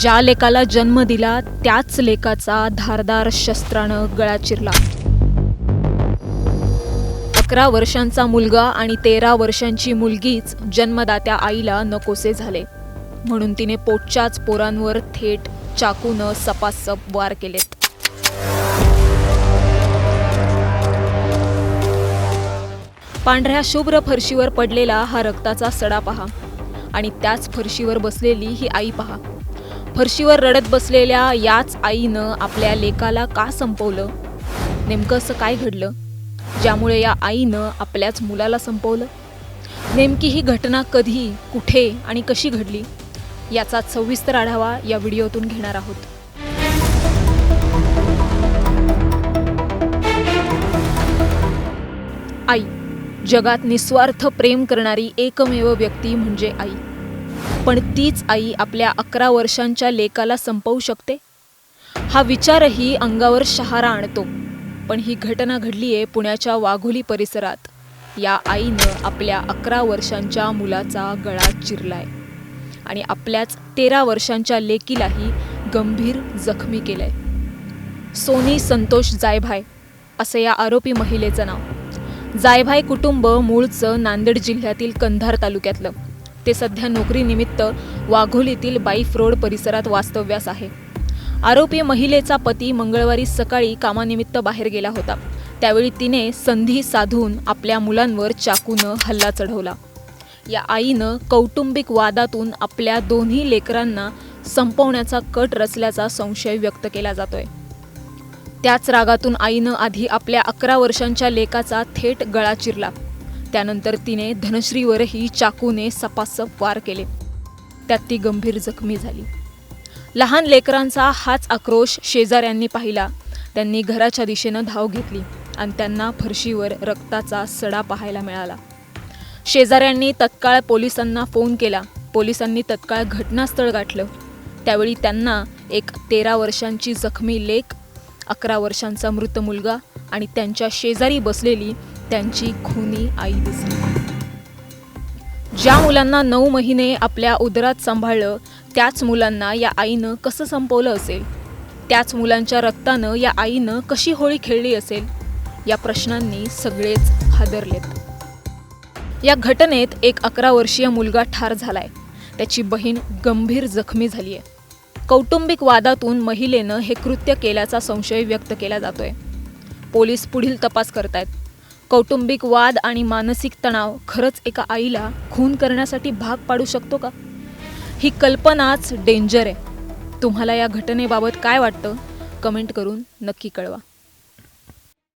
ज्या लेकाला जन्म दिला त्याच लेकाचा धारदार शस्त्रानं गळा चिरला। 11 वर्षांचा मुलगा आणि 13 वर्षांची मुलगीच जन्मदात्या आईला नकोसे झाले, म्हणून तिने पोटच्याच पोरांवर थेट चाकूनं सपासप वार केलेत। पांढऱ्या शुभ्र फरशीवर पडलेला हा रक्ताचा सडा पहा आणि त्याच फरशीवर बसलेली ही आई पहा। फरशीवर रडत बसलेल्या याच आईनं आपल्या लेकाला का संपवलं? नेमकं असं काय घडलं ज्यामुळे या आईनं आपल्याच मुलाला संपवलं? नेमकी ही घटना कधी, कुठे आणि कशी घडली याचा सविस्तर आढावा या व्हिडिओतून घेणार आहोत। आई, जगात निस्वार्थ प्रेम करणारी एकमेव व्यक्ती म्हणजे आई। पण तीच आई आपल्या 11 वर्षांच्या लेकाला संपवू शकते? हा विचारही अंगावर शहारा आणतो। पण ही घटना घडलीये पुण्याच्या वाघोली परिसरात। या आईनं आपल्या 11 वर्षांच्या मुलाचा गळा चिरलाय आणि आपल्याच 13 वर्षांच्या लेकीलाही गंभीर जखमी केलंय। सोनी संतोष जायभाय असं या आरोपी महिलेचं नाव। जायभाय कुटुंब मूळचं नांदेड जिल्ह्यातील कंधार तालुक्यातलं। ते सध्या नोकरीनिमित्त वाघोलीतील बाईफ रोड परिसरात वास्तव्यास आहे। आरोपी महिलेचा पती मंगळवारी सकाळी कामानिमित्त बाहेर गेला होता। त्यावेळी तिने संधी साधून आपल्या मुलांवर चाकूनं हल्ला चढवला। या आईनं कौटुंबिक वादातून आपल्या दोन्ही लेकरांना संपवण्याचा कट रचल्याचा संशय व्यक्त केला जातोय। त्याच रागातून आईनं आधी आपल्या 11 वर्षांच्या लेकाचा थेट गळा चिरला। त्यानंतर तिने धनश्रीवरही चाकूने सपासप वार केले। त्यात ती गंभीर जखमी झाली। लहान लेकरांचा हाच आक्रोश शेजाऱ्यांनी पाहिला। त्यांनी घराच्या दिशेनं धाव घेतली आणि त्यांना फरशीवर रक्ताचा सडा पाहायला मिळाला। शेजाऱ्यांनी तत्काळ पोलिसांना फोन केला। पोलिसांनी तत्काळ घटनास्थळ गाठलं। त्यावेळी त्यांना एक 13 वर्षांची जखमी लेक, 11 वर्षांचा मृत मुलगा आणि त्यांच्या शेजारी बसलेली त्यांची खुनी आई दिसली। ज्या मुलांना 9 महिने आपल्या उदरात सांभाळलं त्याच मुलांना या आईनं कसं संपवलं असेल? त्याच मुलांच्या रक्तानं या आईनं कशी होळी खेळली असेल? या प्रश्नांनी सगळेच हादरलेत। या घटनेत एक 11 वर्षीय मुलगा ठार झालाय। त्याची बहीण गंभीर जखमी झालीय। कौटुंबिक वादातून महिलेनं हे कृत्य केल्याचा संशय व्यक्त केला जातोय। पोलीस पुढील तपास करतायत। कौटुंबिक वाद आणि मानसिक तणाव खरंच एका आईला खून करण्यासाठी भाग पाडू शकतो का? ही कल्पनाच डेंजर आहे। तुम्हाला या घटनेबाबत काय वाटतं? कमेंट करून नक्की कळवा।